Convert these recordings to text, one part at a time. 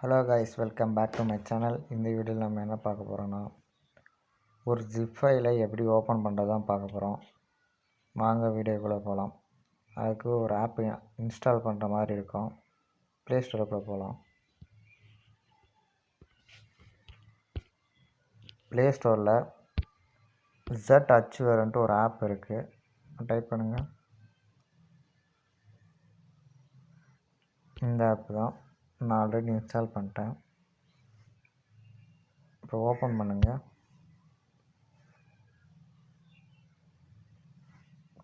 Hello guys, welcome back to my channel. இந்த வீடியோவில் நம்ம என்ன பார்க்க போகிறோன்னா, ஒரு ஜிப் ஃபைலை எப்படி ஓப்பன் பண்ணுறதான் பார்க்க போகிறோம். வாங்க வீடியோக்குள்ளே போகலாம். அதுக்கு ஒரு ஆப் இன்ஸ்டால் பண்ணுற மாதிரி இருக்கும். ப்ளே ஸ்டோருக்குள்ளே போகலாம். ப்ளே ஸ்டோரில் ZHVerன்ட்டு ஒரு ஆப் இருக்குது. டைப் பண்ணுங்கள். இந்த ஆப் தான் நான் ஆல்ரெடி இன்ஸ்டால் பண்ணிட்டேன். இப்போ ஓப்பன் பண்ணுங்கள்.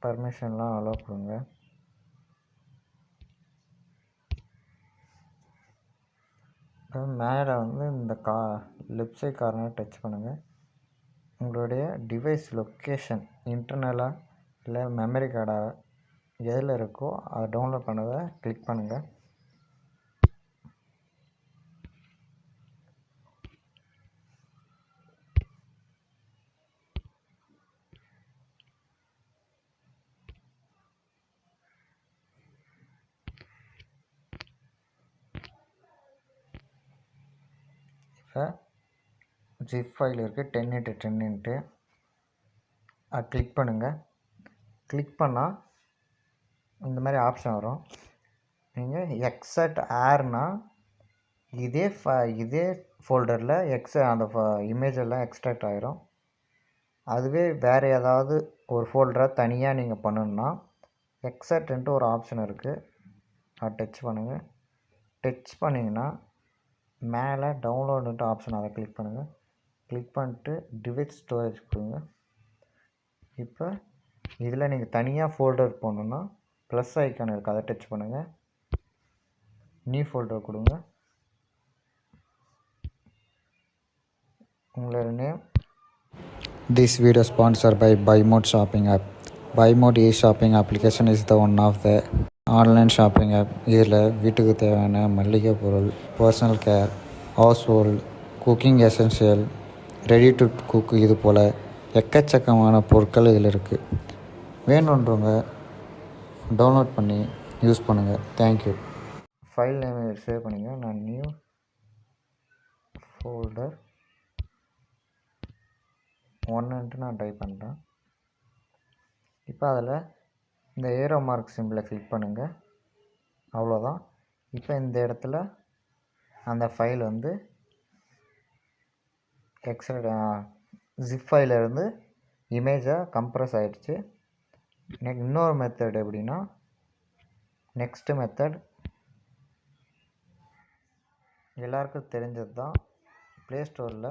பர்மிஷன்லாம் அலோவ் கொடுங்க. இப்போ மேலே இந்த லெஃப்ட் சைட் கார்னர் டச் பண்ணுங்கள். உங்களுடைய டிவைஸ் லொக்கேஷன் இன்டர்னலாக இல்லை மெமரி கார்டாக எதில் இருக்கோ அதை டவுன்லோட் பண்ணதை கிளிக் பண்ணுங்கள். இப்போ ஜிப் ஃபைல் இருக்குது 10x10 அதை கிளிக் பண்ணுங்கள். கிளிக் பண்ணால் இந்த மாதிரி ஆப்ஷன் வரும். நீங்கள் எக்ஸட் ஏர்னால் இதே ஃபோல்டரில் அந்த இமேஜெல்லாம் எக்ஸ்ட்ராக்ட் ஆகிரும். அதுவே வேறு ஏதாவது ஒரு ஃபோல்டரை தனியாக நீங்கள் பண்ணணுன்னா எக்ஸட்ன்ட்டு ஒரு ஆப்ஷன் இருக்குது. அதை டச் பண்ணுங்கள். டச் பண்ணிங்கன்னா மேலே டவுன்லோடுன்ட்டு ஆப்ஷன் அதை கிளிக் பண்ணுங்கள். கிளிக் பண்ணிட்டு டிவைஸ் ஸ்டோரேஜ் கொடுங்க. இப்போ இதில் நீங்கள் தனியாக ஃபோல்டர் போடணுன்னா ப்ளஸ் ஐக்கான் இருக்குது, அதை டச் பண்ணுங்கள். நியூ ஃபோல்டர் கொடுங்க. உங்களோட name. This video sponsored by BuyMode shopping app. BuyMode e-shopping application is the one of the online shopping app. இதில் வீட்டுக்கு தேவையான மளிகை பொருள், personal care, household, cooking essential, ready to cook, இது போல் எக்கச்சக்கமான பொருட்கள் இதில் இருக்குது. வேணுன்றவங்க டவுன்லோட் பண்ணி யூஸ் பண்ணுங்கள். தேங்க்யூ. ஃபைல் நேம் சேவ் பண்ணிங்க. நான் நியூ ஃபோல்டர் 1ன்ட்டு நான் டைப் பண்ணுறேன். இப்போ அதில் இந்த ஏரோ மார்க் சிம்பிளை கிளிக் பண்ணுங்கள். அவ்வளோதான். இப்போ இந்த இடத்துல அந்த ஃபைல் ஜிப் ஃபைலிருந்து இமேஜாக கம்ப்ரஸ் ஆகிடுச்சு. இன்னொரு மெத்தட் எப்படின்னா, நெக்ஸ்ட்டு மெத்தட் எல்லாருக்கும் தெரிஞ்சது தான். ப்ளே ஸ்டோரில்